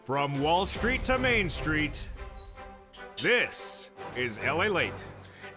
From Wall Street to Main Street, this is Lalate.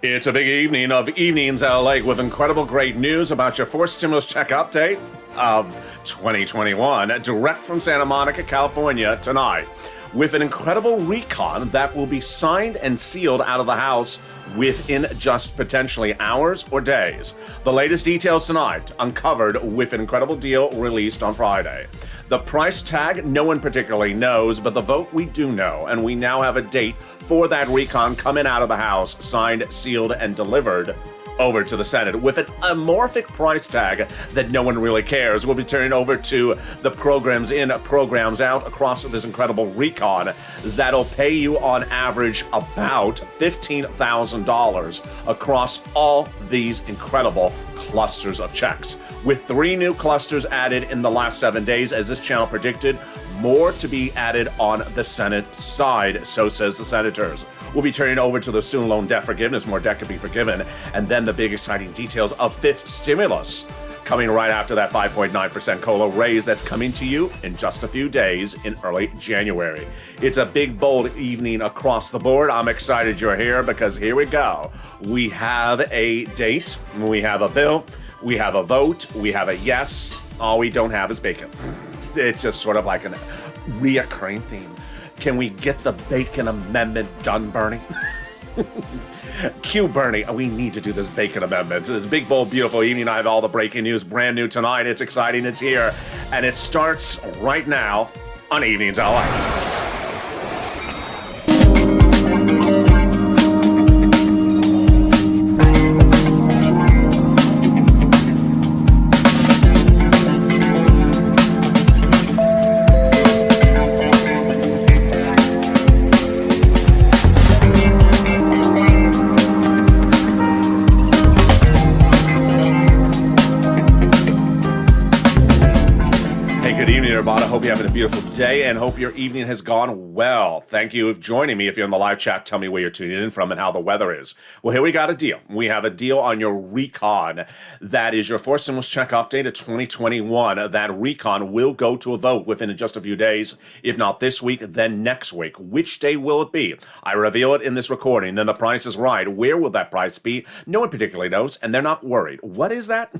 It's a big evening of Evenings LA with incredible great news about your fourth stimulus check update of 2021, direct from Santa Monica, California tonight, with an incredible recon that will be signed and sealed out of the house within just potentially hours or days. The latest details tonight uncovered with an incredible deal released on Friday. The price tag, no one particularly knows, but the vote we do know, and we now have a date for that recon coming out of the House, signed, sealed, and delivered over to the Senate with an amorphic price tag that no one really cares. We'll be turning over to the programs in, programs out across this incredible recon that'll pay you on average about $15,000 across all these incredible clusters of checks. With 3 new clusters added in the last 7 days, as this channel predicted, more to be added on the Senate side, so says the senators. We'll be turning over to the student loan debt forgiveness, more debt could be forgiven, and then the big exciting details of fifth stimulus, coming right after that 5.9% COLA raise that's coming to you in just a few days in early January. It's a big, bold evening across the board. I'm excited you're here because here we go. We have a date, we have a bill, we have a vote, we have a yes. All we don't have is bacon. It's just sort of like a reoccurring theme. Can we get the bacon amendment done, Bernie? Cue Bernie. We need to do this bacon amendment. This big, bold, beautiful evening. I have all the breaking news, brand new tonight. It's exciting. It's here. And it starts right now on Evenings Lalate. Hope you're having a beautiful day and hope your evening has gone well. Thank you for joining me. If you're in the live chat, tell me where you're tuning in from and how the weather is. Well, here we got a deal. We have a deal on your recon. That is your fourth stimulus check update of 2021. That recon will go to a vote within just a few days. If not this week, then next week. Which day will it be? I reveal it in this recording. Then the price is right. Where will that price be? No one particularly knows, and they're not worried. What is that?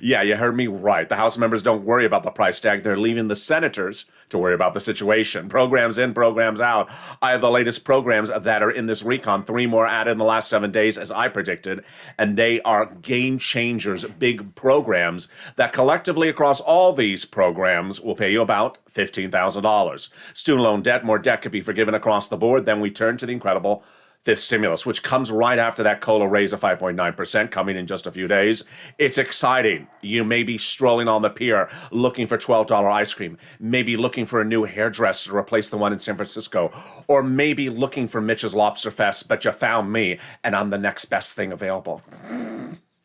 Yeah, you heard me right. The House members don't worry about the price tag. They're leaving the senators to worry about the situation. Programs in, programs out. I have the latest programs that are in this recon. 3 more added in the last 7 days, as I predicted, and they are game changers, big programs that collectively across all these programs will pay you about $15,000. Student loan debt, more debt could be forgiven across the board. Then we turn to the incredible fifth stimulus, which comes right after that COLA raise of 5.9% coming in just a few days. It's exciting. You may be strolling on the pier looking for $12 ice cream, maybe looking for a new hairdresser to replace the one in San Francisco, or maybe looking for Mitch's Lobster Fest, but you found me and I'm the next best thing available.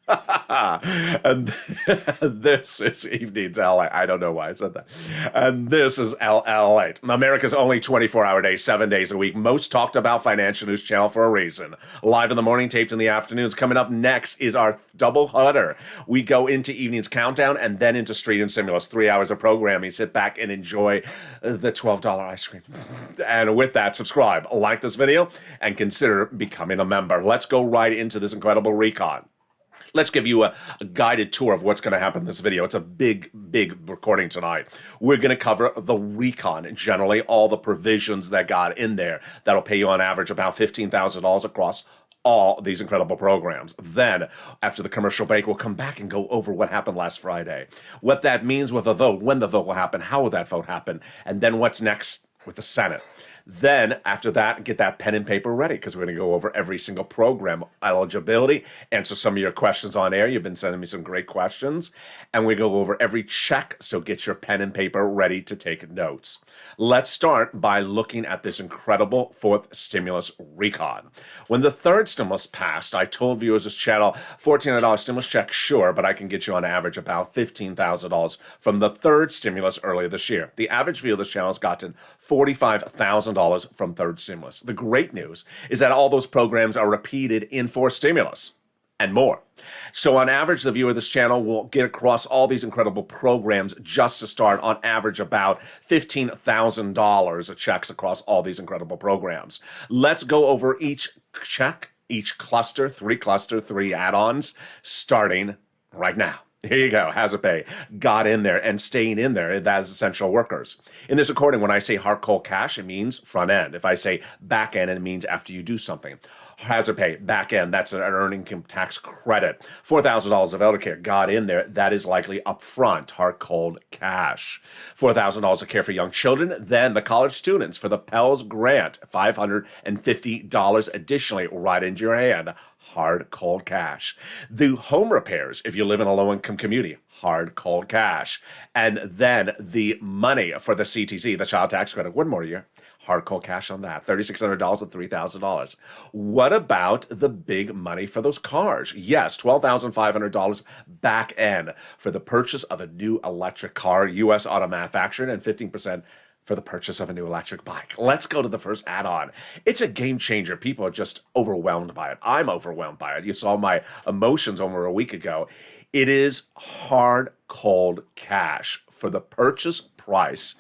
And this is Evenings LA. I don't know why I said that. And this is LA, America's only 24-hour day, 7 days a week. Most talked about financial news channel for a reason. Live in the morning, taped in the afternoons. Coming up next is our double header. We go into Evening's Countdown and then into Street and Stimulus. 3 hours of programming. Sit back and enjoy the $12 ice cream. And with that, subscribe, like this video, and consider becoming a member. Let's go right into this incredible recon. Let's give you a guided tour of what's going to happen in this video. It's a big, big recording tonight. We're going to cover the recon, generally all the provisions that got in there that'll pay you on average about $15,000 across all these incredible programs. Then, after the commercial break, we'll come back and go over what happened last Friday, what that means with a vote, when the vote will happen, how will that vote happen, and then what's next with the Senate. Then, after that, get that pen and paper ready because we're going to go over every single program eligibility, answer some of your questions on air. You've been sending me some great questions. And we go over every check, so get your pen and paper ready to take notes. Let's start by looking at this incredible fourth stimulus recon. When the third stimulus passed, I told viewers this channel, $1,400 stimulus check, sure, but I can get you on average about $15,000 from the third stimulus earlier this year. The average viewer of this channel has gotten $45,000 from third stimulus. The great news is that all those programs are repeated in fourth stimulus. and more. So on average, the viewer of this channel will get across all these incredible programs just to start on average about $15,000 of checks across all these incredible programs. Let's go over each check, each cluster, three add-ons, starting right now. Here you go. Hazard pay got in there and staying in there. That is essential workers. In this recording, when I say hard cold cash, it means front end. If I say back end, it means after you do something. Hazard pay, back end, that's an earned income tax credit. $4,000 of elder care got in there. That is likely upfront, hard cold cash. $4,000 of care for young children. Then the college students for the Pell's grant, $550 additionally right into your hand. Hard cold cash. The home repairs, if you live in a low-income community, hard cold cash. And then the money for the CTC, the child tax credit, one more year. Hard cold cash on that, $3,600 and $3,000. What about the big money for those cars? Yes, $12,500 back end for the purchase of a new electric car, U.S. auto manufactured, and 15% for the purchase of a new electric bike. Let's go to the first add-on. It's a game changer. People are just overwhelmed by it. I'm overwhelmed by it. You saw my emotions over a week ago. It is hard cold cash for the purchase price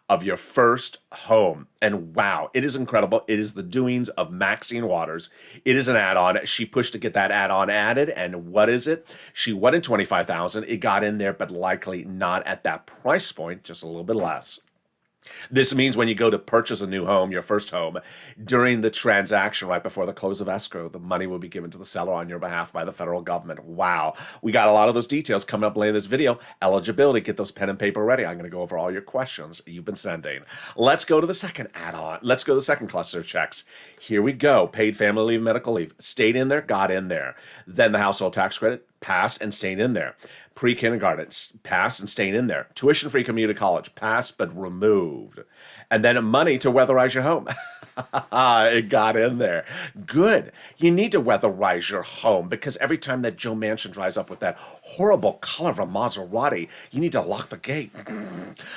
of your first home. And wow, it is incredible. It is the doings of Maxine Waters. It is an add-on. She pushed to get that add-on added. And what is it? She wanted $25,000. It got in there, but likely not at that price point, just a little bit less. This means when you go to purchase a new home, your first home, during the transaction right before the close of escrow, the money will be given to the seller on your behalf by the federal government. Wow. We got a lot of those details coming up later in this video. Eligibility, get those pen and paper ready. I'm going to go over all your questions you've been sending. Let's go to the second add-on. Let's go to the second cluster of checks. Here we go. Paid family leave, medical leave. Stayed in there, got in there. Then the household tax credit, pass and stayed in there. Pre-kindergarten, pass and staying in there. Tuition-free community college, pass but removed. And then money to weatherize your home. It got in there. Good. You need to weatherize your home because every time that Joe Manchin drives up with that horrible color of a Maserati, you need to lock the gate.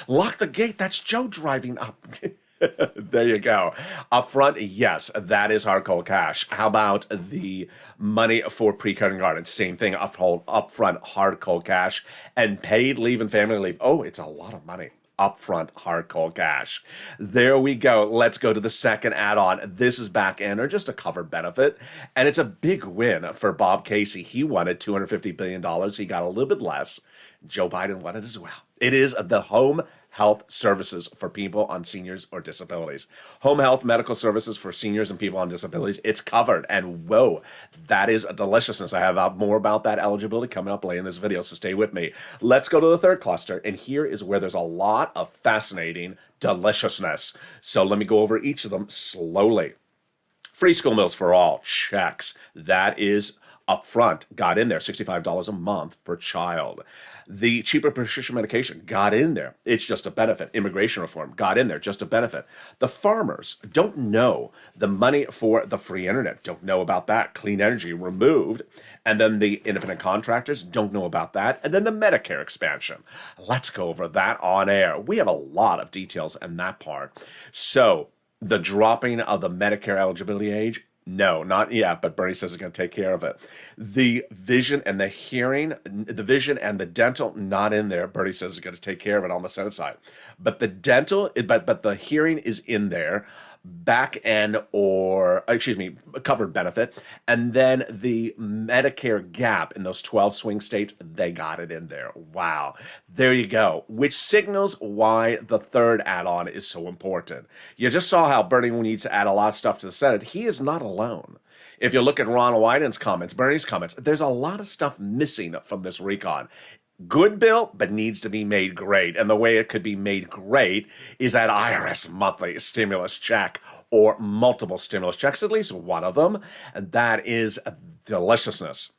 Lock the gate. That's Joe driving up. There you go. Up front, yes, that is hard cold cash. How about the money for pre-kindergarten? Same thing, up front, hard cold cash. And paid leave and family leave. Oh, it's a lot of money. Upfront, hard cold cash. There we go. Let's go to the second add-on. This is back end or just a covered benefit. And it's a big win for Bob Casey. He wanted $250 billion. He got a little bit less. Joe Biden won it as well. It is the home health services for people on seniors or disabilities. Home health medical services for seniors and people on disabilities. It's covered. And whoa, that is a deliciousness. I have more about that eligibility coming up later in this video, so stay with me. Let's go to the third cluster. And here is where there's a lot of fascinating deliciousness. So let me go over each of them slowly. Free school meals for all, checks. That is upfront, got in there, $65 a month per child. The cheaper prescription medication got in there. It's just a benefit. Immigration reform got in there, just a benefit. The farmers don't know the money for the free internet, don't know about that. Clean energy removed. And then the independent contractors don't know about that. And then the Medicare expansion. Let's go over that on air. We have a lot of details in that part. So the dropping of the Medicare eligibility age, no, not yet, but Bernie says he's going to take care of it. The vision and the hearing, the vision and the dental, not in there. Bernie says he's going to take care of it on the Senate side. But the dental, but the hearing is in there. Back end covered benefit. And then the Medicare gap in those 12 swing states, they got it in there. Wow. There you go. Which signals why the third add-on is so important. You just saw how Bernie needs to add a lot of stuff to the Senate. He is not alone. If you look at Ronald Wyden's comments, Bernie's comments, there's a lot of stuff missing from this recon. Good bill, but needs to be made great. And the way it could be made great is that IRS monthly stimulus check or multiple stimulus checks, at least one of them. And that is deliciousness.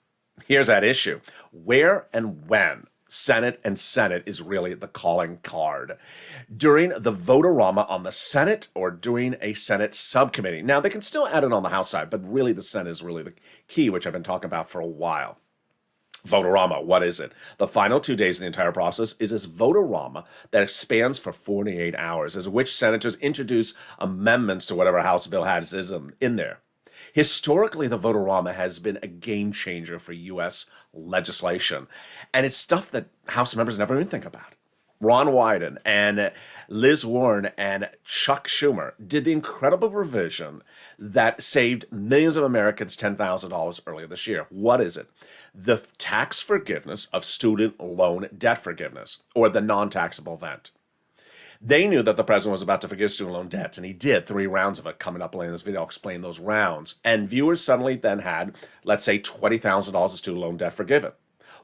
Here's that issue. Where and when? Senate is really the calling card. During the vote-a-rama on the Senate or during a Senate subcommittee. Now, they can still add it on the House side, but really the Senate is really the key, which I've been talking about for a while. Vote-a-rama, what is it? The final 2 days of the entire process is this vote-a-rama that spans for 48 hours, as which senators introduce amendments to whatever House bill has in there. Historically, the Votorama has been a game changer for U.S. legislation, and it's stuff that House members never even think about. Ron Wyden and Liz Warren and Chuck Schumer did the incredible revision that saved millions of Americans $10,000 earlier this year. What is it? The tax forgiveness of student loan debt forgiveness, or the non-taxable event. They knew that the president was about to forgive student loan debts, and he did 3 rounds of it. Coming up later in this video, I'll explain those rounds. And viewers suddenly then had, let's say, $20,000 of student loan debt forgiven.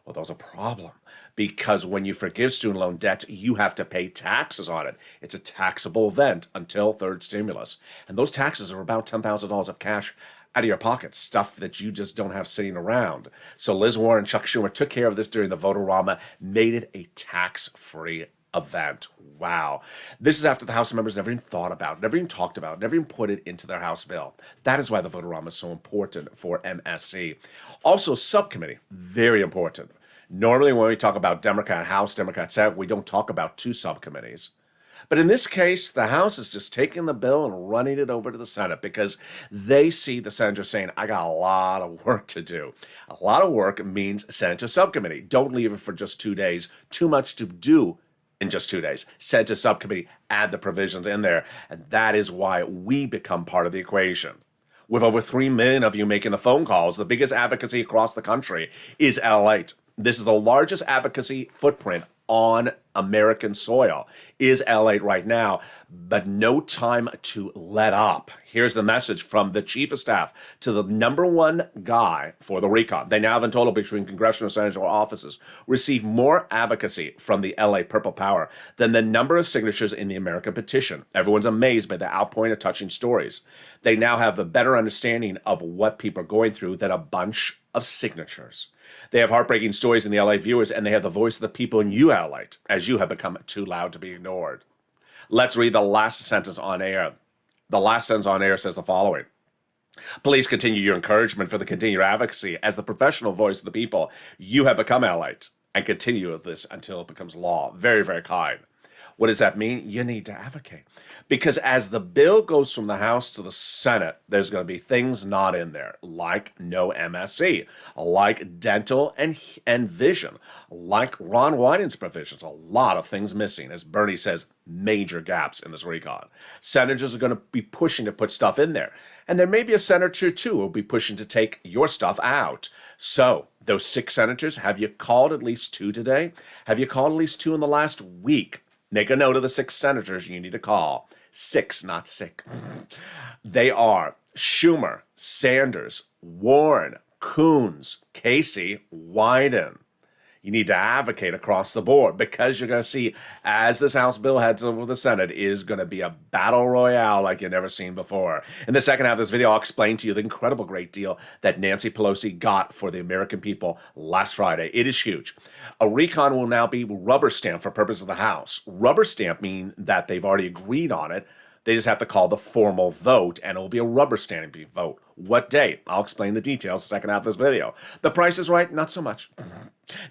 Well, that was a problem, because when you forgive student loan debt, you have to pay taxes on it. It's a taxable event until third stimulus. And those taxes are about $10,000 of cash out of your pocket, stuff that you just don't have sitting around. So Liz Warren and Chuck Schumer took care of this during the Votorama, made it a tax-free event. Wow. This is after the House members never even thought about it, never even talked about it, never even put it into their House bill. That is why the Votorama is so important for MSC. Also, subcommittee, very important. Normally, when we talk about Democrat House, Democrat Senate, we don't talk about 2 subcommittees. But in this case, the House is just taking the bill and running it over to the Senate, because they see the senators saying, I got a lot of work to do. A lot of work means send it to subcommittee. Don't leave it for just 2 days. Too much to do in just 2 days. Send to subcommittee, add the provisions in there. And that is why we become part of the equation. With over 3 million of you making the phone calls, the biggest advocacy across the country is Lalate. This is the largest advocacy footprint on American soil, is Lalate right now, but no time to let up. Here's the message from the chief of staff to the #1 guy for the recon. They now have in total, between congressional and senatorial offices, received more advocacy from the LA Purple Power than the number of signatures in the American petition. Everyone's amazed by the outpouring of touching stories. They now have a better understanding of what people are going through than a bunch of signatures. They have heartbreaking stories in the LA viewers, and they have the voice of the people in you, Lalate, as you have become too loud to be ignored. Let's read the last sentence on air. The last sentence on air says the following. Please continue your encouragement for the continued advocacy as the professional voice of the people. You have become Lalate, and continue with this until it becomes law. Very, very kind. What does that mean? You need to advocate. Because as the bill goes from the House to the Senate, there's going to be things not in there, like no MSC, like dental and vision, like Ron Wyden's provisions. A lot of things missing. As Bernie says, major gaps in this recon. Senators are going to be pushing to put stuff in there. And there may be a senator, too, who will be pushing to take your stuff out. So, those 6 senators, have you called at least 2 today? Have you called at least 2 in the last week? Make a note of the 6 senators you need to call. 6, not sick. They are Schumer, Sanders, Warren, Coons, Casey, Wyden. You need to advocate across the board, because you're going to see, as this House bill heads over the Senate, is going to be a battle royale like you've never seen before. In the second half of this video, I'll explain to you the incredible great deal that Nancy Pelosi got for the American people last Friday. It is huge. A recon will now be rubber stamped for purpose of the House. Rubber stamp means that they've already agreed on it. They just have to call the formal vote, and it will be a rubber stamping vote. What date? I'll explain the details in the second half of this video. The price is right? Not so much.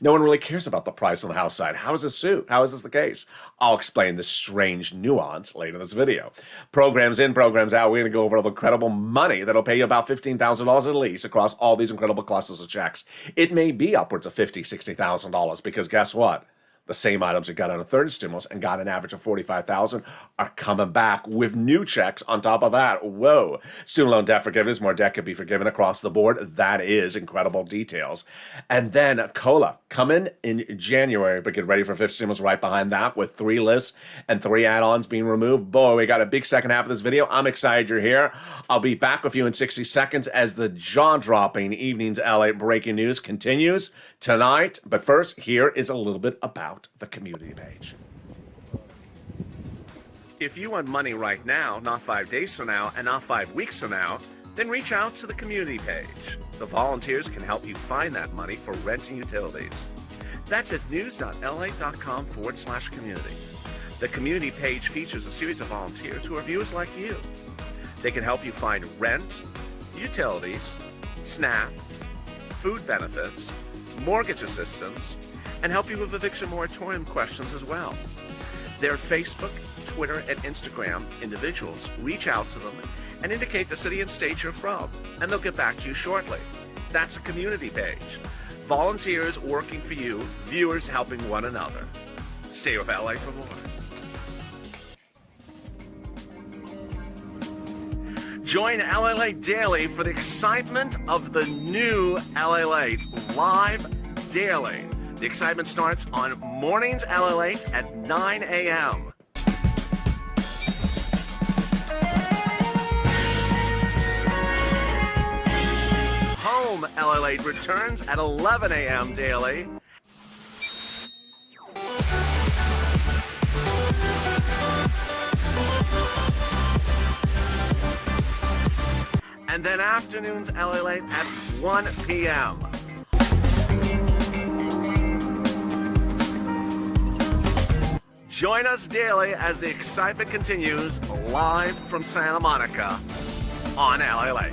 No one really cares about the price on the House side. How is this the case? I'll explain the strange nuance later in this video. Programs in, programs out. We're going to go over all the incredible money that'll pay you about $15,000 at least across all these incredible classes of checks. It may be upwards of $50,000, $60,000, because guess what? The same items that got on a third stimulus and got an average of $45,000 are coming back with new checks on top of that. Whoa. Student loan debt forgiveness, more debt could be forgiven across the board. That is incredible details. And then COLA, coming in January, but get ready for fifth stimulus right behind that with 3 lists and 3 add-ons being removed. Boy, we got a big second half of this video. I'm excited you're here. I'll be back with you in 60 seconds as the jaw-dropping Evenings LA breaking news continues tonight. But first, here is a little bit about the community page. If you want money right now, not 5 days from now, and not 5 weeks from now, then reach out to the community page. The volunteers can help you find that money for rent and utilities. That's at news.la.com/community. The community page features a series of volunteers who are viewers like you. They can help you find rent, utilities, SNAP, food benefits, mortgage assistance, and help you with eviction moratorium questions as well. Their Facebook, Twitter, and Instagram individuals reach out to them and indicate the city and state you're from, and they'll get back to you shortly. That's a community page. Volunteers working for you, viewers helping one another. Stay with LA for more. Join Lalate Daily for the excitement of the new Lalate live daily. The excitement starts on mornings Lalate at 9 a.m. Home Lalate returns at 11 a.m. daily. And then afternoons Lalate at 1 p.m. Join us daily as the excitement continues live from Santa Monica on Lalate.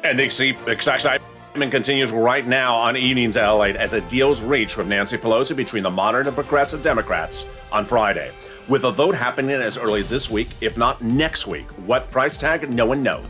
And the excitement continues right now on Evenings Lalate as a deal's reached with Nancy Pelosi between the moderate and progressive Democrats on Friday. With a vote happening as early this week, if not next week. What price tag? No one knows.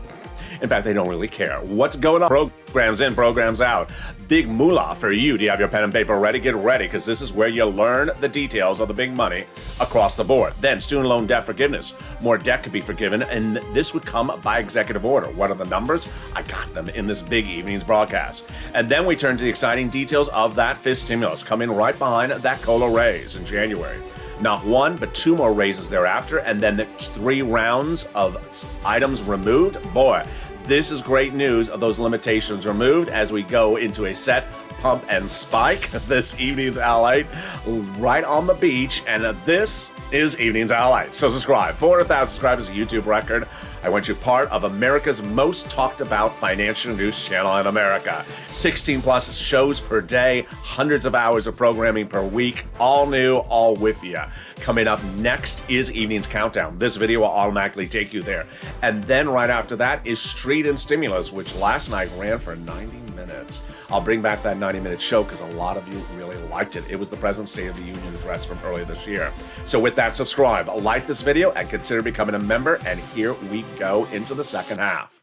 In fact, they don't really care. What's going on? Programs in, programs out. Big moolah for you. Do you have your pen and paper ready? Get ready, because this is where you learn the details of the big money across the board. Then, student loan debt forgiveness. More debt could be forgiven, and this would come by executive order. What are the numbers? I got them in this big evening's broadcast. And then we turn to the exciting details of that fifth stimulus, coming right behind that COLA raise in January. Not one, but two more raises thereafter, and then the 3 rounds of items removed. Boy, this is great news of those limitations removed as we go into a set pump and spike this evening's Lalate right on the beach. And this is Evenings Lalate. So subscribe. 400,000 subscribers, a YouTube record. I want you part of America's most talked about financial news channel in America. 16 plus shows per day, hundreds of hours of programming per week, all new, all with you. Coming up next is Evening's Countdown. This video will automatically take you there. And then right after that is Street and Stimulus, which last night ran for 90 minutes. I'll bring back that 90-minute show because a lot of you really liked it. It was the President's State of the Union address from earlier this year. So with that, subscribe, like this video, and consider becoming a member. And here we go into the second half.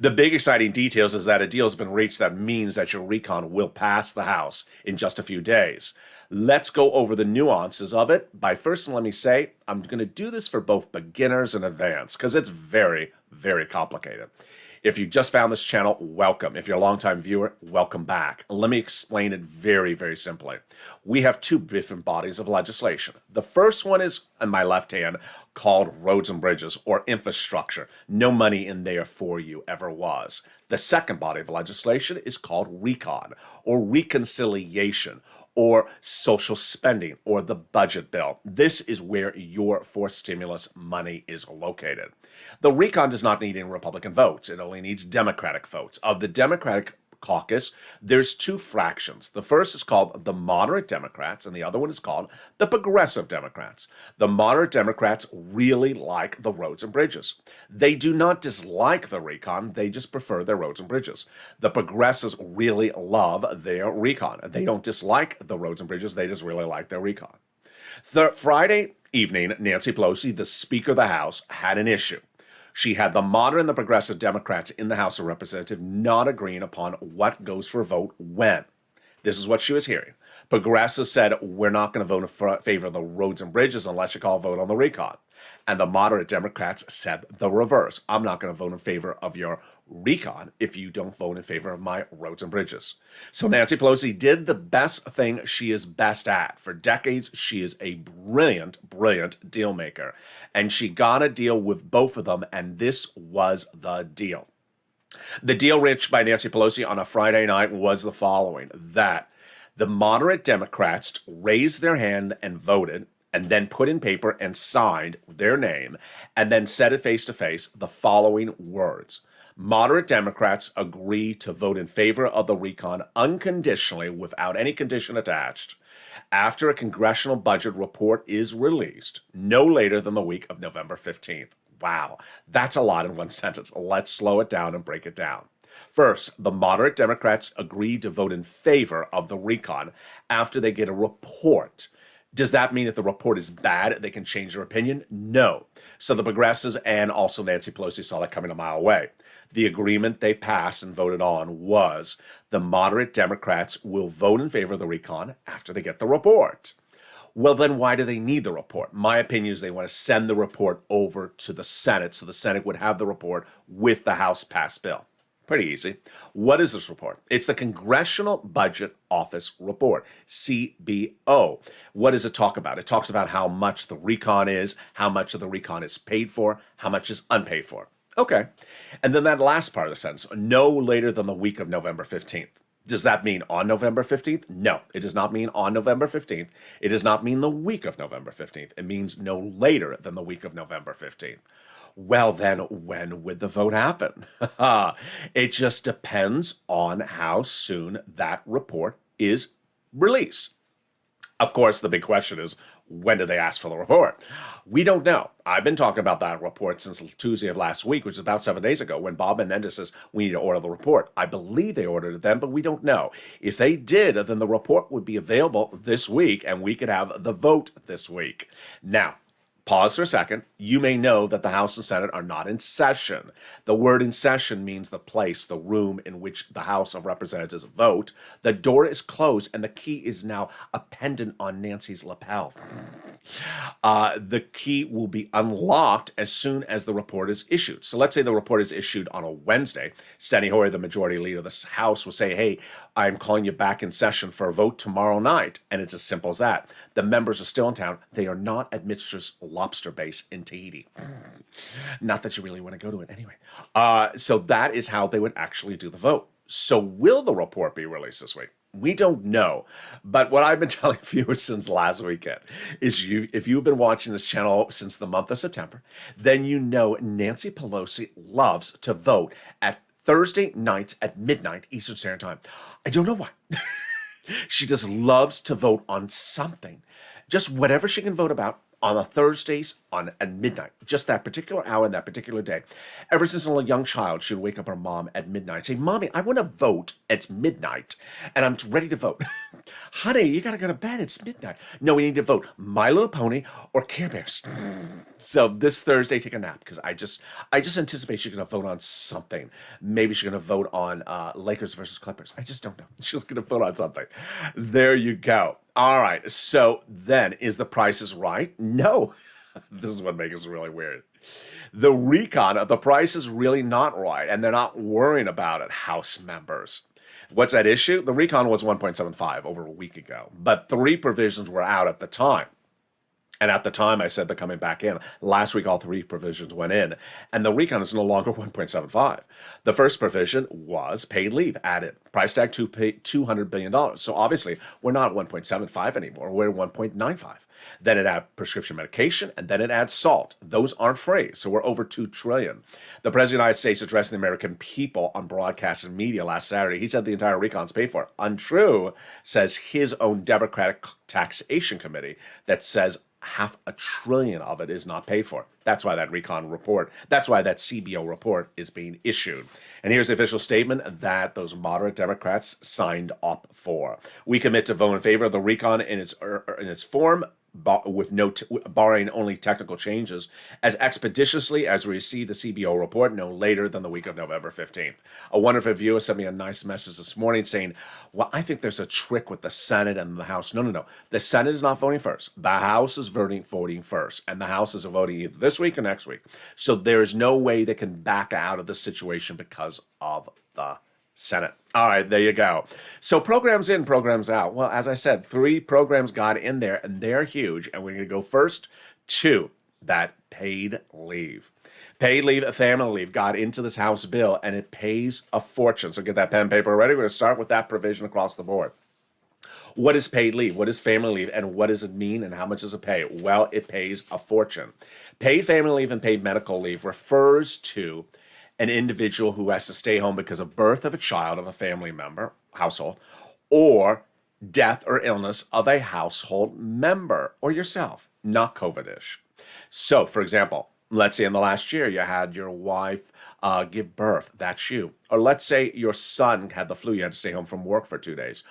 The big exciting details is that a deal has been reached that means that your recon will pass the House in just a few days. Let's go over the nuances of it. By first, let me say, I'm going to do this for both beginners and advanced because it's very, very complicated. If you just found this channel, welcome. If you're a longtime viewer, welcome back. Let me explain it very, very simply. We have 2 different bodies of legislation. The first one is, on my left hand, called Roads and Bridges, or infrastructure. No money in there for you ever was. The second body of legislation is called Recon, or Reconciliation, or social spending, or the budget bill. This is where your forced stimulus money is located. The Recon does not need any Republican votes. It only needs Democratic votes. Of the Democratic caucus, there's 2 fractions. The first is called the moderate Democrats, and the other one is called the progressive Democrats. The moderate Democrats really like the roads and bridges. They do not dislike the recon, they just prefer their roads and bridges. The progressives really love their recon. They don't dislike the roads and bridges, they just really like their recon. Friday evening, Nancy Pelosi, the Speaker of the House, had an issue. She had the moderate and the progressive Democrats in the House of Representatives not agreeing upon what goes for a vote when. This is what she was hearing. Progressives said, we're not going to vote in favor of the roads and bridges unless you call a vote on the recon. And the moderate Democrats said the reverse. I'm not going to vote in favor of your recon if you don't vote in favor of my roads and bridges. So Nancy Pelosi did the best thing she is best at. For decades, she is a brilliant, brilliant deal maker. And she got a deal with both of them, and this was the deal. The deal reached by Nancy Pelosi on a Friday night was the following, that the moderate Democrats raised their hand and voted, and then put in paper and signed their name, and then said it face to face the following words. Moderate Democrats agree to vote in favor of the recon unconditionally without any condition attached after a congressional budget report is released no later than the week of November 15th. Wow, that's a lot in one sentence. Let's slow it down and break it down. First, the moderate Democrats agreed to vote in favor of the recon after they get a report Does that mean if the report is bad, they can change their opinion? No. So the progressives and also Nancy Pelosi saw that coming a mile away. The agreement they passed and voted on was the moderate Democrats will vote in favor of the recon after they get the report. Well, then why do they need the report? My opinion is they want to send the report over to the Senate so the Senate would have the report with the House passed bill. Pretty easy. What is this report? It's the Congressional Budget Office Report, CBO. What does it talk about? It talks about how much the recon is, how much of the recon is paid for, how much is unpaid for. Okay. And then that last part of the sentence, no later than the week of November 15th. Does that mean on November 15th? No, it does not mean on November 15th. It does not mean the week of November 15th. It means no later than the week of November 15th. Well, then when would the vote happen? It just depends on how soon that report is released. Of course, the big question is, when do they ask for the report? We don't know. I've been talking about that report since Tuesday of last week, which is about 7 days ago, when Bob Menendez says we need to order the report. I believe they ordered it then, but we don't know. If they did, then the report would be available this week, and we could have the vote this week. Now, pause for a second. You may know that the House and Senate are not in session. The word in session means the place, the room in which the House of Representatives vote. The door is closed and the key is now a pendant on Nancy's lapel. The key will be unlocked as soon as the report is issued. So let's say the report is issued on a Wednesday. Steny Hoyer, the majority leader of the House, will say, hey, I'm calling you back in session for a vote tomorrow night. And it's as simple as that. The members are still in town. They are not at Mistress Lobster Base in Tahiti. Not that you really want to go to it anyway. So that is how they would actually do the vote. So will the report be released this week? We don't know. But what I've been telling viewers since last weekend is if you've been watching this channel since the month of September, then you know Nancy Pelosi loves to vote at Thursday nights at midnight Eastern Standard Time. I don't know why. She just loves to vote on something. Just whatever she can vote about on the Thursdays at midnight, just that particular hour and that particular day. Ever since a young child, she would wake up her mom at midnight and say, Mommy, I want to vote. It's midnight and I'm ready to vote. Honey, you got to go to bed. It's midnight. No, we need to vote My Little Pony or Care Bears. So this Thursday, take a nap because I just anticipate she's going to vote on something. Maybe she's going to vote on Lakers versus Clippers. I just don't know. She's going to vote on something. There you go. All right. So then, is the Price is Right? No. This is what makes it really weird. The recon, the price is really not right, and they're not worrying about it, House members. What's at issue? The recon was 1.75 over a week ago, but 3 provisions were out at the time. And at the time, I said they're coming back in. Last week, all 3 provisions went in, and the recon is no longer 1.75. The first provision was paid leave added. Price tag $200 billion. So obviously, we're not 1.75 anymore. We're 1.95. Then it adds prescription medication, and then it adds salt. Those aren't free, so we're over $2 trillion. The President of the United States addressing the American people on broadcast and media last Saturday, he said the entire recon's paid for. Untrue, says his own Democratic Taxation Committee that says $500 billion of it is not paid for. That's why that recon report, that's why that CBO report is being issued. And here's the official statement that those moderate Democrats signed up for. We commit to vote in favor of the recon in its form, with barring only technical changes, as expeditiously as we receive the CBO report no later than the week of November 15th. A wonderful viewer sent me a nice message this morning saying, well, I think there's a trick with the Senate and the House. No. The Senate is not voting first. The House is voting first, and the House is voting either this week or next week. So there is no way they can back out of the situation because of the Senate. All right, there you go. So programs in, programs out. Well, as I said, 3 programs got in there, and they're huge. And we're going to go first to that paid leave. Paid leave, family leave got into this House bill, and it pays a fortune. So get that pen and paper ready. We're going to start with that provision across the board. What is paid leave? What is family leave? And what does it mean? And how much does it pay? Well, it pays a fortune. Paid family leave and paid medical leave refers to an individual who has to stay home because of birth of a child of a family member, household, or death or illness of a household member or yourself, not COVID-ish. So, for example, let's say in the last year you had your wife give birth, that's you. Or let's say your son had the flu, you had to stay home from work for 2 days.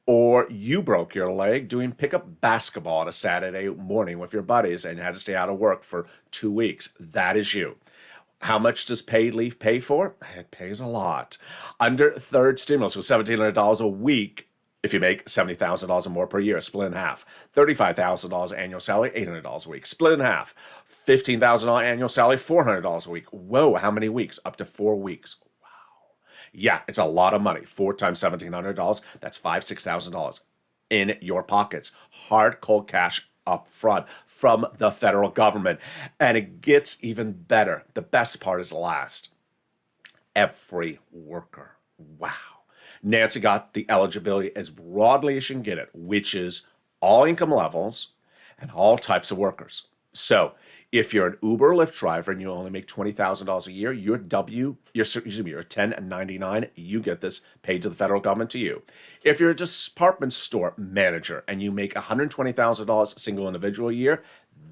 or you broke your leg doing pickup basketball on a Saturday morning with your buddies and had to stay out of work for 2 weeks. That is you. How much does paid leave pay for? It pays a lot. Under third stimulus with $1,700 a week, if you make $70,000 or more per year, split in half. $35,000 annual salary, $800 a week, split in half. $15,000 annual salary, $400 a week. Whoa, how many weeks? Up to 4 weeks. Yeah, it's a lot of money. 4 times $1,700, that's $6,000 in your pockets. Hard, cold cash up front from the federal government. And it gets even better. The best part is last. Every worker. Wow. Nancy got the eligibility as broadly as you can get it, which is all income levels and all types of workers. So if you're an Uber or Lyft driver and you only make $20,000 a year, you're a 1099, you get this paid to the federal government to you. If you're a department store manager and you make $120,000 single individual a year,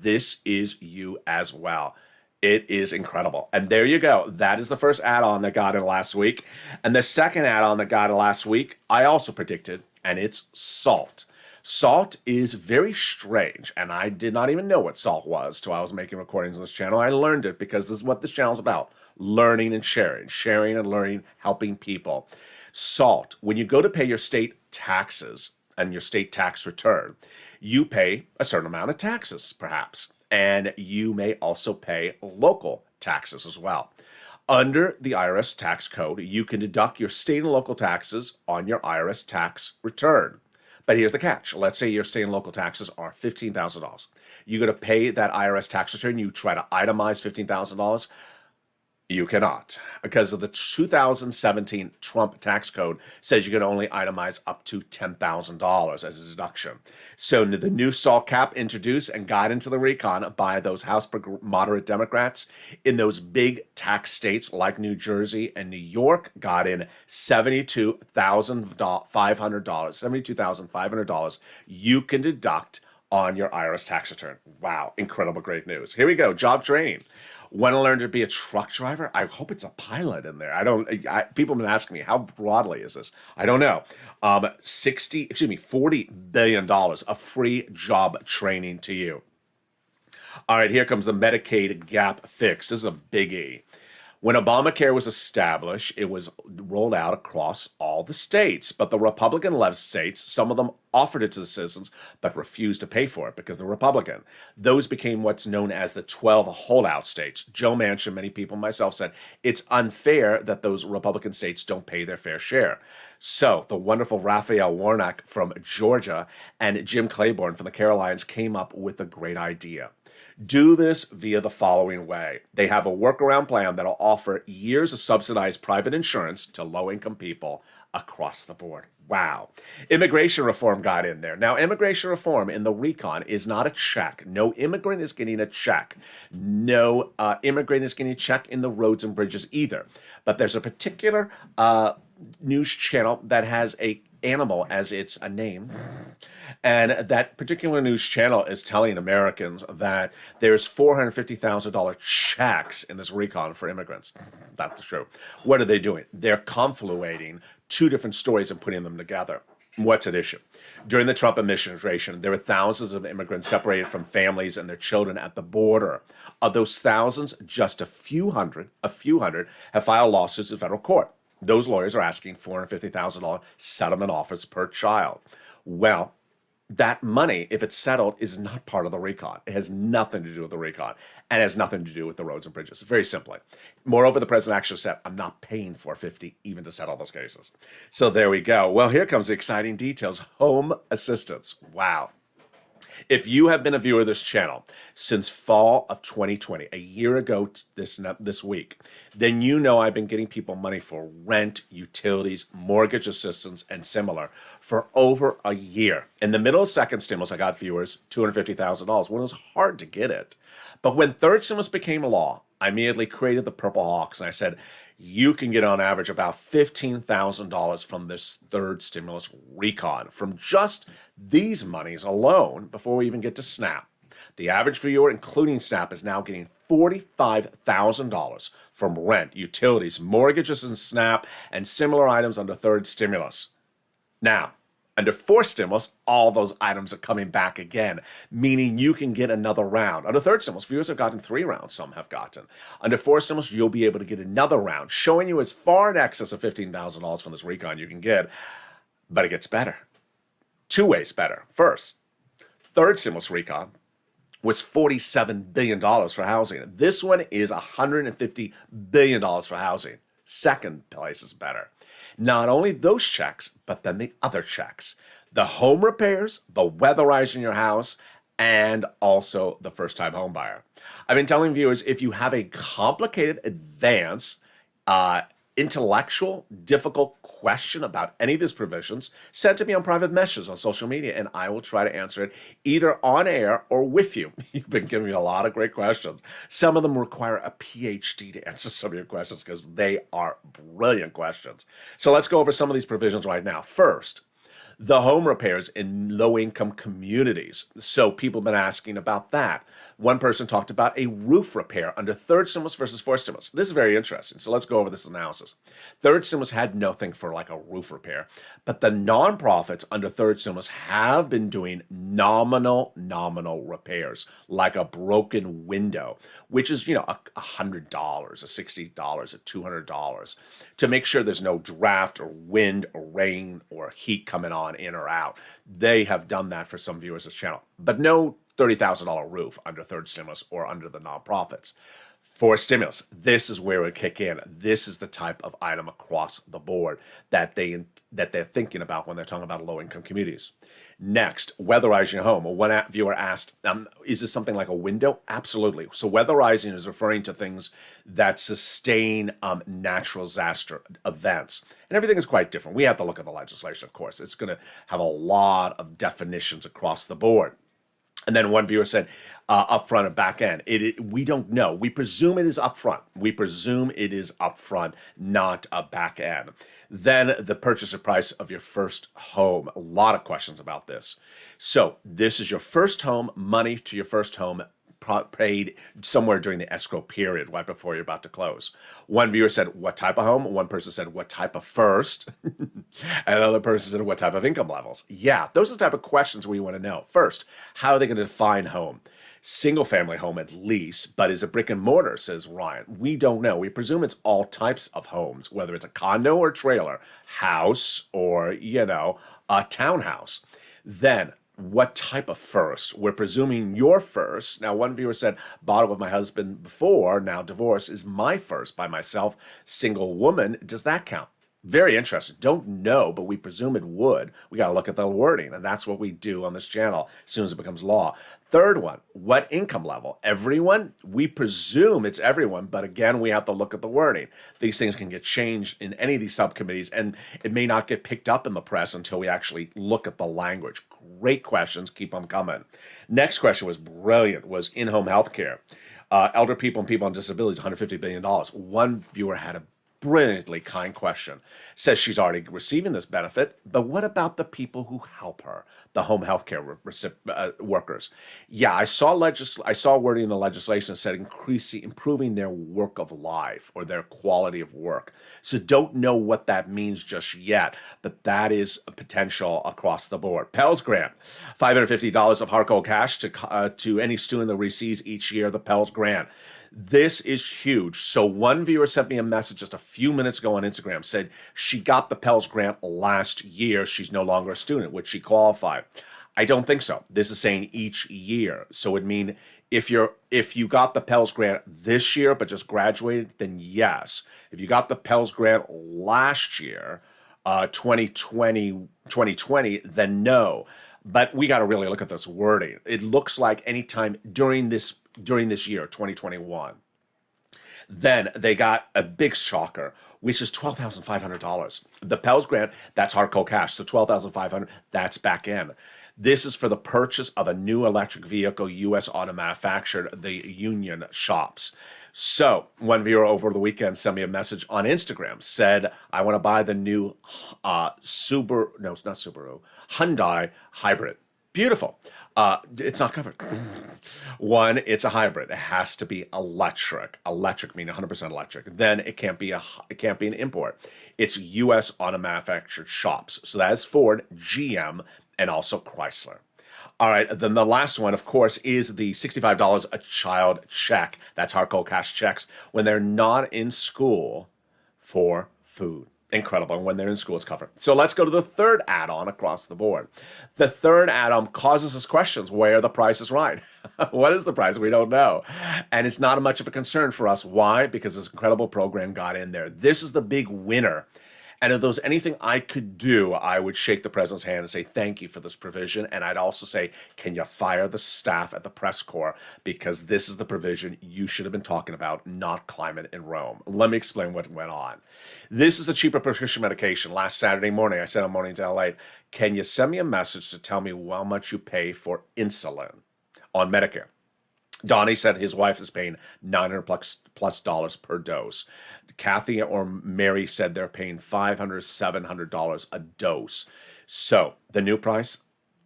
this is you as well. It is incredible. And there you go. That is the first add-on that got in last week. And the second add-on that got in last week, I also predicted, and it's salt. Salt is very strange, and I did not even know what salt was till I was making recordings on this channel. I learned it because this is what this channel is about, learning and sharing and learning, helping people. Salt, when you go to pay your state taxes and your state tax return, you pay a certain amount of taxes, perhaps, and you may also pay local taxes as well. Under the IRS tax code, you can deduct your state and local taxes on your IRS tax return. But here's the catch. Let's say your state and local taxes are $15,000. You're going to pay that IRS tax return. You try to itemize $15,000. You cannot, because of the 2017 Trump tax code says you can only itemize up to $10,000 as a deduction. So the new SALT cap introduced and got into the recon by those House moderate Democrats in those big tax states like New Jersey and New York got in $72,500 you can deduct on your IRS tax return. Wow, incredible, great news. Here we go, job training. Want to learn to be a truck driver? I hope it's a pilot in there. People have been asking me, how broadly is this? I don't know. $40 billion of free job training to you. All right, here comes the Medicaid gap fix. This is a biggie. When Obamacare was established, it was rolled out across all the states, but the Republican-led states, some of them offered it to the citizens, but refused to pay for it because they're Republican. Those became what's known as the 12 holdout states. Joe Manchin, many people, myself, said it's unfair that those Republican states don't pay their fair share. So the wonderful Raphael Warnock from Georgia and Jim Claiborne from the Carolinas came up with a great idea. Do this via the following way. They have a workaround plan that'll offer years of subsidized private insurance to low-income people across the board. Wow. Immigration reform got in there. Now, immigration reform in the recon is not a check. No immigrant is getting a check. No immigrant is getting a check in the roads and bridges either. But there's a particular news channel that has a animal as its a name. And that particular news channel is telling Americans that there's $450,000 checks in this recon for immigrants. That's true. What are they doing? They're confluating two different stories and putting them together. What's at issue? During the Trump administration, there were thousands of immigrants separated from families and their children at the border. Of those thousands, just a few hundred have filed lawsuits in federal court. Those lawyers are asking $450,000 settlement offers per child. Well, that money, if it's settled, is not part of the recon. It has nothing to do with the recon and has nothing to do with the roads and bridges, very simply. Moreover, the president actually said, I'm not paying $450 even to settle those cases. So there we go. Well, here comes the exciting details. Home assistance. Wow. If you have been a viewer of this channel since fall of 2020, a year ago this week, then you know I've been getting people money for rent, utilities, mortgage assistance, and similar for over a year. In the middle of second stimulus, I got viewers $250,000 when it was hard to get it. But when third stimulus became law, I immediately created the Purple Hawks, and I said, you can get on average about $15,000 from this third stimulus recon from just these monies alone before we even get to SNAP. The average viewer, including SNAP, is now getting $45,000 from rent, utilities, mortgages, and SNAP, and similar items under third stimulus. Now, Under fourth stimulus, all those items are coming back again, meaning you can get another round. Under third stimulus, viewers have gotten 3 rounds, some have gotten. Under fourth stimulus, you'll be able to get another round, showing you as far in excess of $15,000 from this recon you can get, but it gets better. 2 ways better. First, third stimulus recon was $47 billion for housing. This one is $150 billion for housing. Second place is better. Not only those checks, but then the other checks. The home repairs, the weatherizing your house, and also the first-time home buyer. I've been telling viewers, if you have a complicated, advanced, intellectual, difficult question about any of these provisions, send it to me on private messages on social media, and I will try to answer it either on air or with you. You've been giving me a lot of great questions. Some of them require a PhD to answer some of your questions because they are brilliant questions. So let's go over some of these provisions right now. First, the home repairs in low-income communities. So people have been asking about that. One person talked about a roof repair under third stimulus versus fourth stimulus. This is very interesting. So let's go over this analysis. Third stimulus had nothing for like a roof repair, but the nonprofits under third stimulus have been doing nominal repairs, like a broken window, which is, $100, $60, $200, to make sure there's no draft or wind or rain or heat coming on in or out. They have done that for some viewers of this channel, but no $30,000 roof under third stimulus or under the nonprofits. Fourth stimulus, this is where it would kick in. This is the type of item across the board that they're thinking about when they're talking about low-income communities. Next, weatherizing your home. One viewer asked, is this something like a window? Absolutely. So weatherizing is referring to things that sustain natural disaster events. And everything is quite different. We have to look at the legislation, of course. It's going to have a lot of definitions across the board. And then one viewer said, upfront and back end. We don't know. We presume it is upfront. We presume it is upfront, not a back end. Then the purchase price of your first home. A lot of questions about this. So this is your first home, money to your first home, paid somewhere during the escrow period, right before you're about to close. One viewer said, what type of home? One person said, what type of first? And another person said, what type of income levels? Yeah, those are the type of questions we want to know. First, how are they going to define home? Single family home at least, but is it brick and mortar, says Ryan. We don't know. We presume it's all types of homes, whether it's a condo or trailer, house or, a townhouse. Then, what type of first? We're presuming your first. Now, one viewer said, bought it with my husband before, now divorce is my first by myself, single woman. Does that count? Very interesting. Don't know, but we presume it would. We got to look at the wording, and that's what we do on this channel as soon as it becomes law. Third one, what income level? Everyone? We presume it's everyone, but again, we have to look at the wording. These things can get changed in any of these subcommittees, and it may not get picked up in the press until we actually look at the language. Great questions. Keep them coming. Next question was brilliant, was in-home health care. Elder people and people on disabilities, $150 billion. One viewer had a brilliantly kind question. Says she's already receiving this benefit, but what about the people who help her, the home health care workers? Yeah, I saw wording in the legislation that said improving their work of life or their quality of work. So don't know what that means just yet, but that is a potential across the board. Pell's Grant, $550 of hard cold cash to any student that receives each year the Pell's Grant. This is huge. So one viewer sent me a message just a few minutes ago on Instagram, said she got the Pell's Grant last year. She's no longer a student. Would she qualify? I don't think so. This is saying each year. So it would mean if you got the Pell's Grant this year but just graduated, then yes. If you got the Pell's Grant last year, 2020, then no. But we got to really look at this wording. It looks like anytime during this year, 2021. Then they got a big shocker, which is $12,500. The Pell's Grant, that's hard cold cash. So $12,500, that's back in. This is for the purchase of a new electric vehicle, U.S. auto manufactured, the union shops. So one viewer over the weekend sent me a message on Instagram, said, I want to buy the new Hyundai hybrid. Beautiful. It's not covered. One, it's a hybrid. It has to be electric. Electric meaning 100% electric. Then it can't be an import. It's U.S. auto manufactured shops. So that is Ford, GM, and also Chrysler. All right, then the last one, of course, is the $65 a child check. That's hard cold cash checks when they're not in school for food. Incredible. And when they're in school, it's covered. So let's go to the third add-on across the board. The third add-on causes us questions. Where the price is right. What is the price? We don't know. And it's not much of a concern for us. Why? Because this incredible program got in there. This is the big winner. And if there was anything I could do, I would shake the president's hand and say, thank you for this provision. And I'd also say, can you fire the staff at the press corps? Because this is the provision you should have been talking about, not climate in Rome. Let me explain what went on. This is the cheaper prescription medication. Last Saturday morning, I said on Morning to Lalate, can you send me a message to tell me how much you pay for insulin on Medicare? Donnie said his wife is paying $900+ per dose. Kathy or Mary said they're paying $500, $700 a dose. So the new price,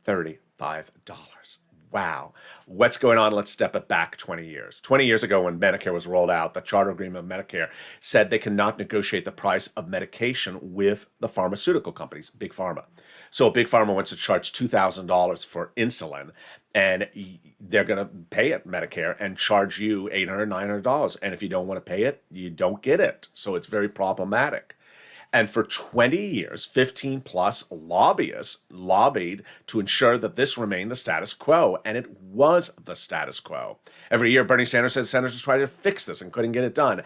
$35. Wow. What's going on? Let's step it back 20 years. 20 years ago when Medicare was rolled out, the charter agreement of Medicare said they cannot negotiate the price of medication with the pharmaceutical companies, Big Pharma. So Big Pharma wants to charge $2,000 for insulin, and they're going to pay it, Medicare, and charge you $800, $900. And if you don't want to pay it, you don't get it. So it's very problematic. And for 20 years, 15 plus lobbyists lobbied to ensure that this remained the status quo. And it was the status quo. Every year, Bernie Sanders said senators tried to fix this and couldn't get it done.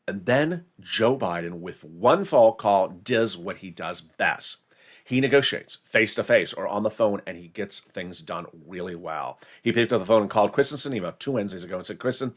And then Joe Biden, with one phone call, does what he does best. He negotiates face-to-face or on the phone, and he gets things done really well. He picked up the phone and called Kristen Sinema 2 Wednesdays ago and said, Kristen,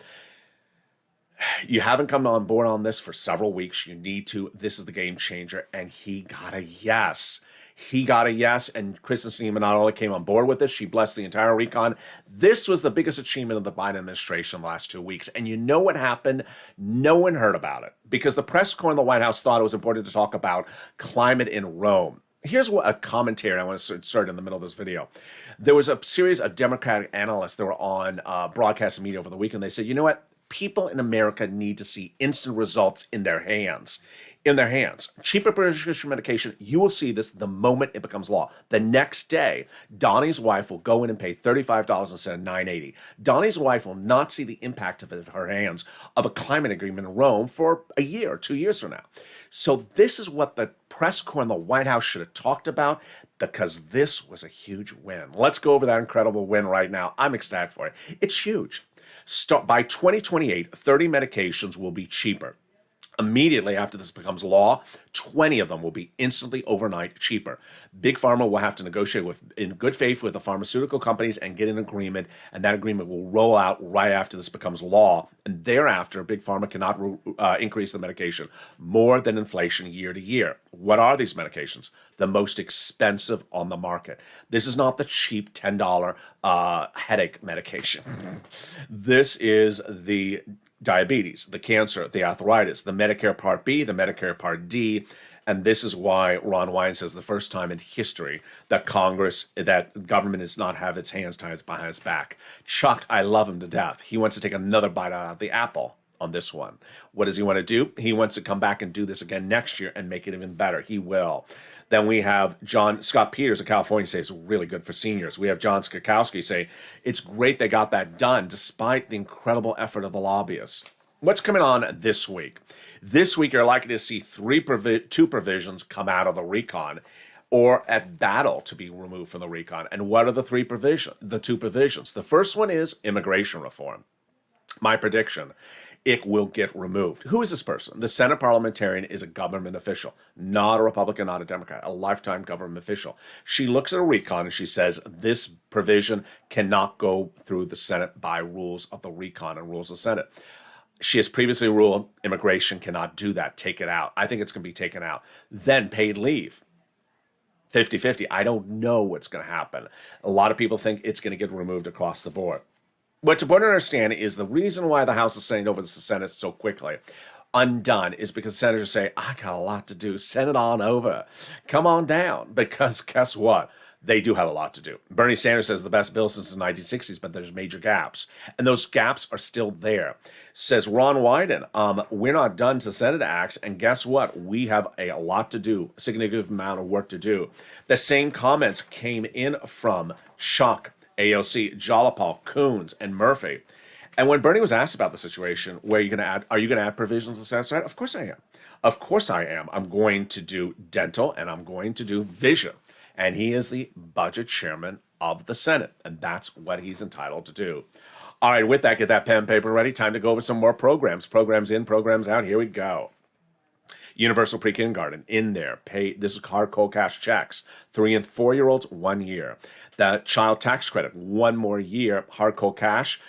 you haven't come on board on this for several weeks. You need to. This is the game changer. And he got a yes. He got a yes. And Kristen Sinema not only came on board with this, she blessed the entire recon. This was the biggest achievement of the Biden administration the last 2 weeks. And you know what happened? No one heard about it because the press corps in the White House thought it was important to talk about climate in Rome. Here's what a commentary I want to insert in the middle of this video. There was a series of Democratic analysts that were on broadcast media over the weekend. They said, you know what? People in America need to see instant results in their hands. Cheaper prescription medication, you will see this the moment it becomes law. The next day, Donnie's wife will go in and pay $35 instead of $980. Donnie's wife will not see the impact of it in her hands of a climate agreement in Rome for a year or 2 years from now. So this is what the press corps in the White House should have talked about because this was a huge win. Let's go over that incredible win right now. I'm ecstatic for it. It's huge. By 2028, 30 medications will be cheaper. Immediately after this becomes law, 20 of them will be instantly overnight cheaper. Big Pharma will have to negotiate in good faith with the pharmaceutical companies and get an agreement, and that agreement will roll out right after this becomes law. And thereafter, Big Pharma cannot increase the medication more than inflation year to year. What are these medications? The most expensive on the market. This is not the cheap $10 headache medication. This is the diabetes, the cancer, the arthritis, the Medicare Part B, the Medicare Part D. And this is why Ron Wyden says the first time in history that government does not have its hands tied behind its back. Chuck, I love him to death. He wants to take another bite out of the apple on this one. What does he want to do? He wants to come back and do this again next year and make it even better. He will. Then we have Scott Peters of California say it's really good for seniors. We have John Skakowski say it's great they got that done despite the incredible effort of the lobbyists. What's coming on this week? This week you're likely to see two provisions come out of the recon or at battle to be removed from the recon. And what are the two provisions? The first one is immigration reform. My prediction, it will get removed. Who is this person? The Senate parliamentarian is a government official, not a Republican, not a Democrat, a lifetime government official. She looks at a recon and she says, this provision cannot go through the Senate by rules of the recon and rules of the Senate. She has previously ruled immigration cannot do that. Take it out. I think it's going to be taken out. Then paid leave. 50-50. I don't know what's going to happen. A lot of people think it's going to get removed across the board. What's important to understand is the reason why the House is sending over to the Senate so quickly undone is because senators say, I got a lot to do. Send it on over. Come on down. Because guess what? They do have a lot to do. Bernie Sanders says the best bill since the 1960s, but there's major gaps. And those gaps are still there. Says Ron Wyden, we're not done to Senate acts. And guess what? We have a lot to do, a significant amount of work to do. The same comments came in from Chuck, AOC, Jolapal, Coons, and Murphy. And when Bernie was asked about the situation, are you going to add provisions to the Senate side? Of course I am. Of course I am. I'm going to do dental and I'm going to do vision. And he is the budget chairman of the Senate. And that's what he's entitled to do. All right, with that, get that pen and paper ready. Time to go over some more programs. Programs in, programs out. Here we go. Universal pre-kindergarten in there. This is hard cold cash checks. 3 and 4 year olds, 1 year. The child tax credit, 1 more year. Hard cold cash.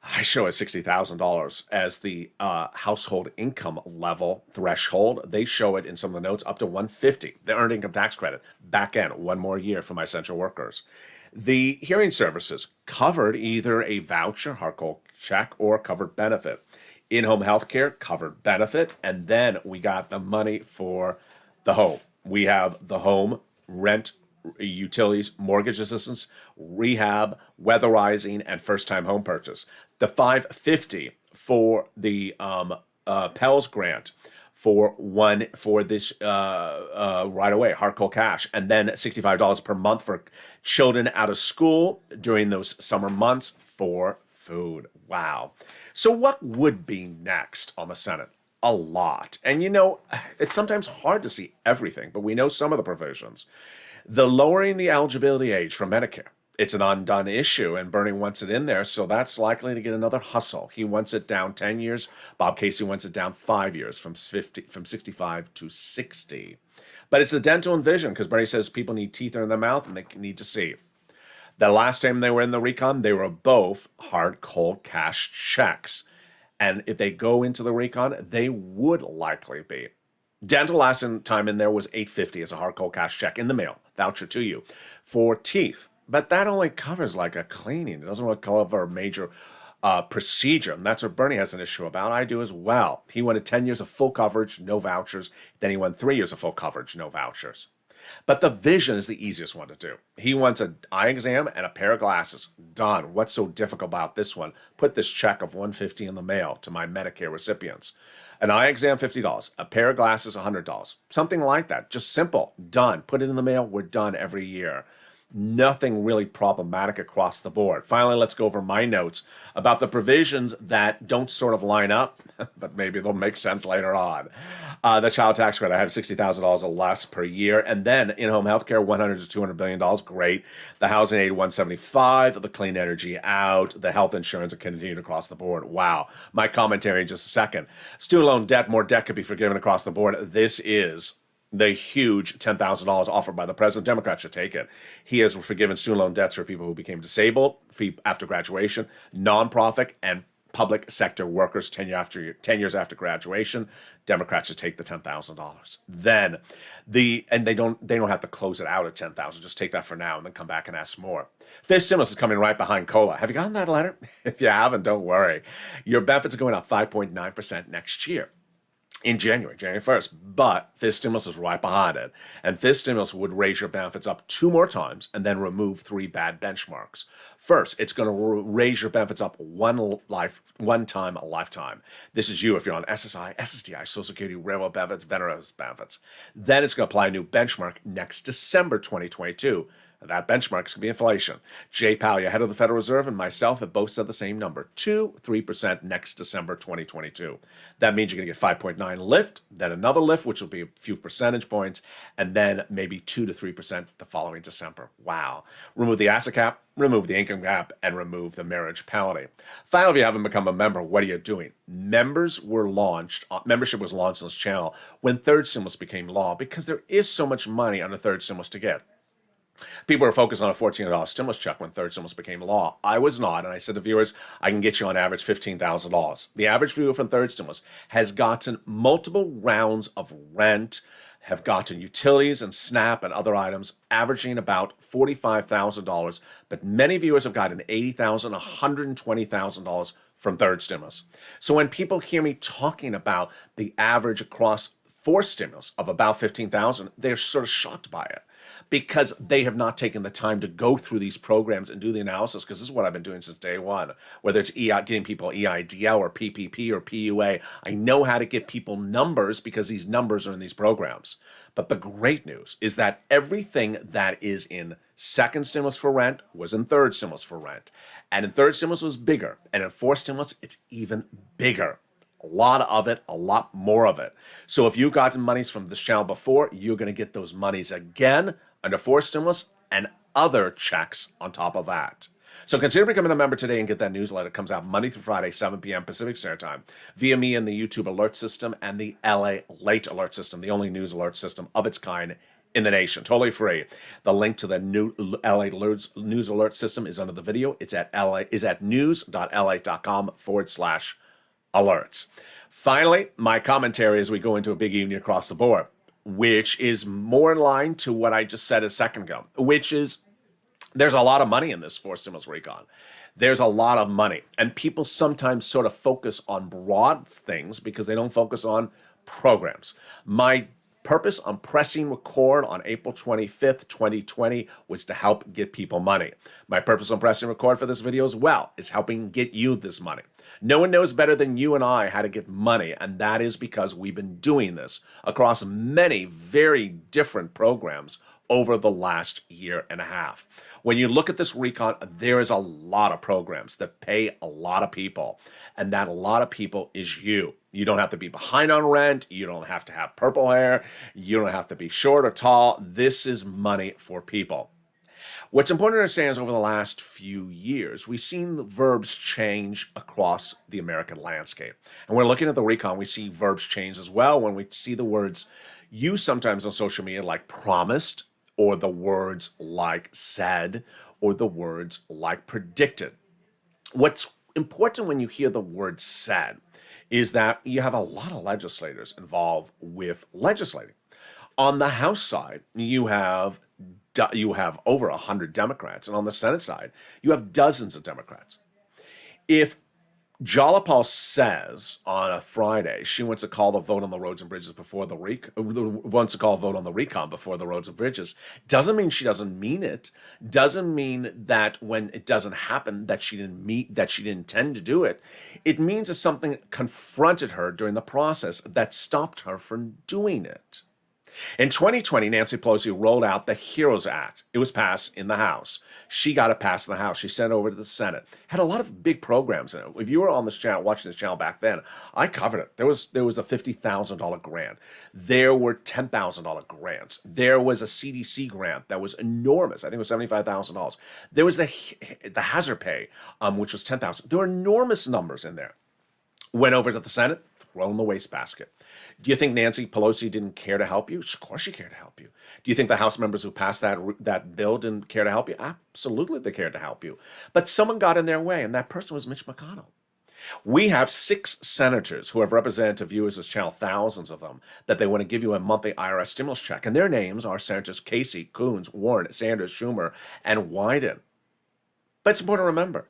I show it $60,000 as the household income level threshold. They show it in some of the notes up to $150,000. The earned income tax credit, back end, 1 more year for my essential workers. The hearing services covered either a voucher, hard cold check, or covered benefit. In-home healthcare, covered benefit, and then we got the money for the home. We have the home, rent, utilities, mortgage assistance, rehab, weatherizing, and first-time home purchase. The $550 for the Pell's grant for this right away, hard cold cash, and then $65 per month for children out of school during those summer months for food. Wow. So what would be next on the Senate? A lot. And it's sometimes hard to see everything, but we know some of the provisions. The lowering the eligibility age for Medicare. It's an undone issue, and Bernie wants it in there, so that's likely to get another hustle. He wants it down 10 years. Bob Casey wants it down 5 years, from 65 to 60. But it's the dental and vision, because Bernie says people need teeth in their mouth and they need to see. The last time they were in the recon, they were both hard, cold cash checks. And if they go into the recon, they would likely be. Dental last time in there was $850 as a hard cold cash check in the mail, voucher to you for teeth. But that only covers like a cleaning. It doesn't really cover a major procedure. And that's what Bernie has an issue about. I do as well. He wanted 10 years of full coverage, no vouchers. Then he won 3 years of full coverage, no vouchers. But the vision is the easiest one to do. He wants an eye exam and a pair of glasses. Done. What's so difficult about this one? Put this check of $150 in the mail to my Medicare recipients. An eye exam, $50. A pair of glasses, $100. Something like that. Just simple. Done. Put it in the mail. We're done every year. Nothing really problematic across the board. Finally, let's go over my notes about the provisions that don't sort of line up, but maybe they'll make sense later on. The child tax credit, I have $60,000 or less per year. And then in-home healthcare, $100 to $200 billion. Great. The housing aid, $175. The clean energy out. The health insurance continued across the board. Wow. My commentary in just a second. Student loan debt, more debt could be forgiven across the board. This is the huge $10,000 offered by the president. Democrats should take it. He has forgiven student loan debts for people who became disabled after graduation, nonprofit and public sector workers 10 years after graduation. Democrats should take the $10,000. Then they don't have to close it out at $10,000. Just take that for now and then come back and ask more. This stimulus is coming right behind COLA. Have you gotten that letter? If you haven't, don't worry. Your benefits are going up 5.9% next year. In January 1st, but this stimulus is right behind it. And this stimulus would raise your benefits up 2 more times and then remove 3 bad benchmarks. First, it's going to raise your benefits up one time a lifetime. This is you if you're on SSI, SSDI, Social Security, railroad benefits, veterans benefits. Then it's going to apply a new benchmark next December 2022. That benchmark is going to be inflation. Jay Powell, your head of the Federal Reserve, and myself have both said the same number, 3% next December 2022. That means you're going to get 5.9 lift, then another lift, which will be a few percentage points, and then maybe 2 to 3% the following December. Wow. Remove the asset cap, remove the income cap, and remove the marriage penalty. Finally, if you haven't become a member, what are you doing? Membership was launched on this channel when third stimulus became law because there is so much money on the third stimulus to get. People were focused on a $1,400 stimulus check when third stimulus became law. I was not, and I said to viewers, I can get you on average $15,000. The average viewer from third stimulus has gotten multiple rounds of rent, have gotten utilities and SNAP and other items, averaging about $45,000, but many viewers have gotten $80,000, $120,000 from third stimulus. So when people hear me talking about the average across 4 stimulus of about $15,000, they're sort of shocked by it. because they have not taken the time to go through these programs and do the analysis, because this is what I've been doing since day one. Whether it's getting people EIDL or PPP or PUA, I know how to get people numbers because these numbers are in these programs. But the great news is that everything that is in second stimulus for rent was in third stimulus for rent. And in third stimulus was bigger. And in fourth stimulus, it's even bigger. A lot of it, a lot more of it. So if you've gotten monies from this channel before, you're going to get those monies again under fourth stimulus and other checks on top of that. So consider becoming a member today and get that newsletter. It comes out Monday through Friday, 7 p.m. Pacific Standard Time, via me and the YouTube alert system and the Lalate alert system, the only news alert system of its kind in the nation, totally free. The link to the new LA alerts, news alert system is under the video. It's at news.la.com/alerts. Finally, my commentary as we go into a big evening across the board, which is more in line to what I just said a second ago, which is there's a lot of money in this fourth stimulus recon. There's a lot of money. And people sometimes sort of focus on broad things because they don't focus on programs. My purpose on pressing record on April 25th, 2020 was to help get people money. My purpose on pressing record for this video as well is helping get you this money. No one knows better than you and I how to get money, and that is because we've been doing this across many very different programs over the last year and a half. When you look at this recon, there is a lot of programs that pay a lot of people, and that a lot of people is you. You don't have to be behind on rent. You don't have to have purple hair. You don't have to be short or tall. This is money for people. What's important to understand is over the last few years, we've seen the verbs change across the American landscape. And we're looking at the recon, we see verbs change as well when we see the words used sometimes on social media like promised, or the words like said, or the words like predicted. What's important when you hear the word said is that you have a lot of legislators involved with legislating. On the House side, you have over 100 Democrats, and on the Senate side, you have dozens of Democrats. If Jalapal says on a Friday she wants to call the vote on the roads and bridges before the wants to call a vote on the recon before the roads and bridges, doesn't mean she doesn't mean it. Doesn't mean that when it doesn't happen that she didn't intend to do it. It means that something confronted her during the process that stopped her from doing it. In 2020, Nancy Pelosi rolled out the HEROES Act. It was passed in the House. She got it passed in the House. She sent it over to the Senate. Had a lot of big programs in it. If you were on this channel, watching this channel back then, I covered it. There was a $50,000 grant. There were $10,000 grants. There was a CDC grant that was enormous. I think it was $75,000. There was the hazard pay, which was $10,000. There were enormous numbers in there. Went over to the Senate, thrown in the wastebasket. Do you think Nancy Pelosi didn't care to help you? Of course she cared to help you. Do you think the House members who passed that bill didn't care to help you? Absolutely they cared to help you. But someone got in their way, and that person was Mitch McConnell. We have 6 senators who have represented to viewers this channel, thousands of them, that they want to give you a monthly IRS stimulus check. And their names are Senators Casey, Coons, Warren, Sanders, Schumer, and Wyden. But it's important to remember,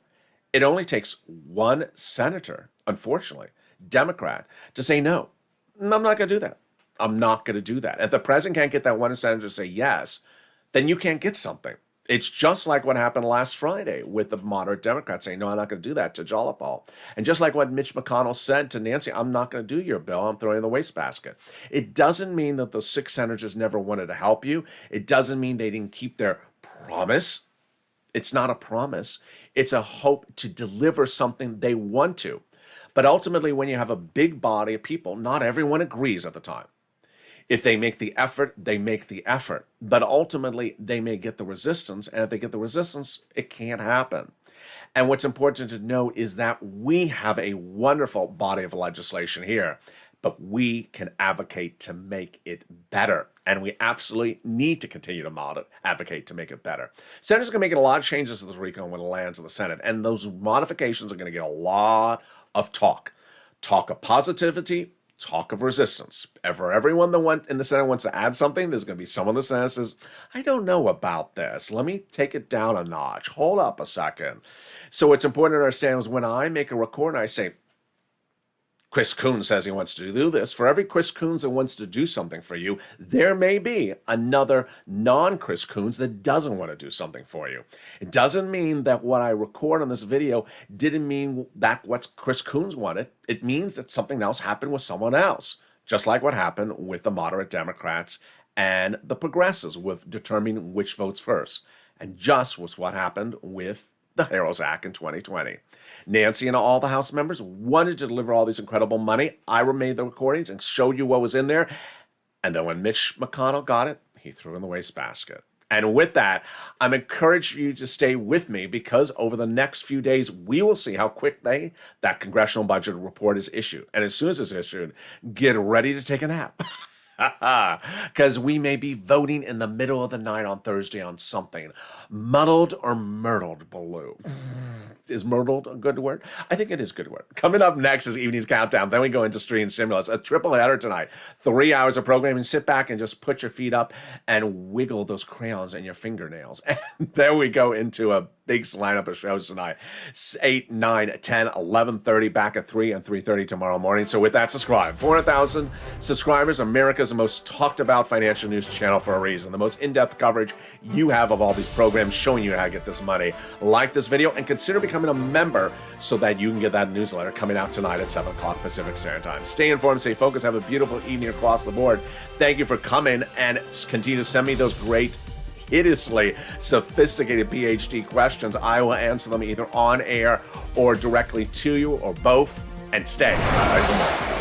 it only takes one senator, unfortunately, Democrat, to say no. I'm not going to do that. I'm not going to do that. If the president can't get that one senator to say yes, then you can't get something. It's just like what happened last Friday with the moderate Democrats saying, no, I'm not going to do that to Jalapal. And just like what Mitch McConnell said to Nancy, I'm not going to do your bill. I'm throwing it in the wastebasket. It doesn't mean that those 6 senators never wanted to help you. It doesn't mean they didn't keep their promise. It's not a promise. It's a hope to deliver something they want to. But ultimately, when you have a big body of people, not everyone agrees at the time. If they make the effort, they make the effort. But ultimately, they may get the resistance. And if they get the resistance, it can't happen. And what's important to note is that we have a wonderful body of legislation here, but we can advocate to make it better. And we absolutely need to continue to advocate to make it better. Senators are going to make a lot of changes to the recon when it lands in the Senate. And those modifications are going to get a lot of talk of positivity, talk of resistance. For everyone that in the Senate wants to add something, there's going to be someone in the Senate that says, I don't know about this. Let me take it down a notch. Hold up a second. So what's important to understand is when I make a record and I say, Chris Coons says he wants to do this. For every Chris Coons that wants to do something for you, there may be another non-Chris Coons that doesn't want to do something for you. It doesn't mean that what I record on this video didn't mean that what Chris Coons wanted. It means that something else happened with someone else, just like what happened with the moderate Democrats and the progressives with determining which votes first. And just was what happened with the HEROES Act in 2020. Nancy and all the House members wanted to deliver all these incredible money. I made the recordings and showed you what was in there. And then when Mitch McConnell got it, he threw it in the wastebasket. And with that, I'm encouraging you to stay with me because over the next few days, we will see how quickly that congressional budget report is issued. And as soon as it's issued, get ready to take a nap. Because we may be voting in the middle of the night on Thursday on something. Muddled or myrtled blue. Is myrtled a good word? I think it is a good word. Coming up next is Evening's Countdown. Then we go into Street and Stimulus. A triple header tonight. 3 hours of programming. Sit back and just put your feet up and wiggle those crayons in your fingernails. And then we go into a big lineup of shows tonight. 8, 9, 10, 11:30, back at 3 and 3:30 tomorrow morning. So with that, subscribe. 400,000 subscribers. America's most talked about financial news channel for a reason. The most in-depth coverage you have of all these programs showing you how to get this money. Like this video and consider becoming a member so that you can get that newsletter coming out tonight at 7 o'clock Pacific Standard Time. Stay informed, stay focused, have a beautiful evening across the board. Thank you for coming and continue to send me those great, hideously sophisticated PhD questions. I will answer them either on air or directly to you or both. And stay right for more.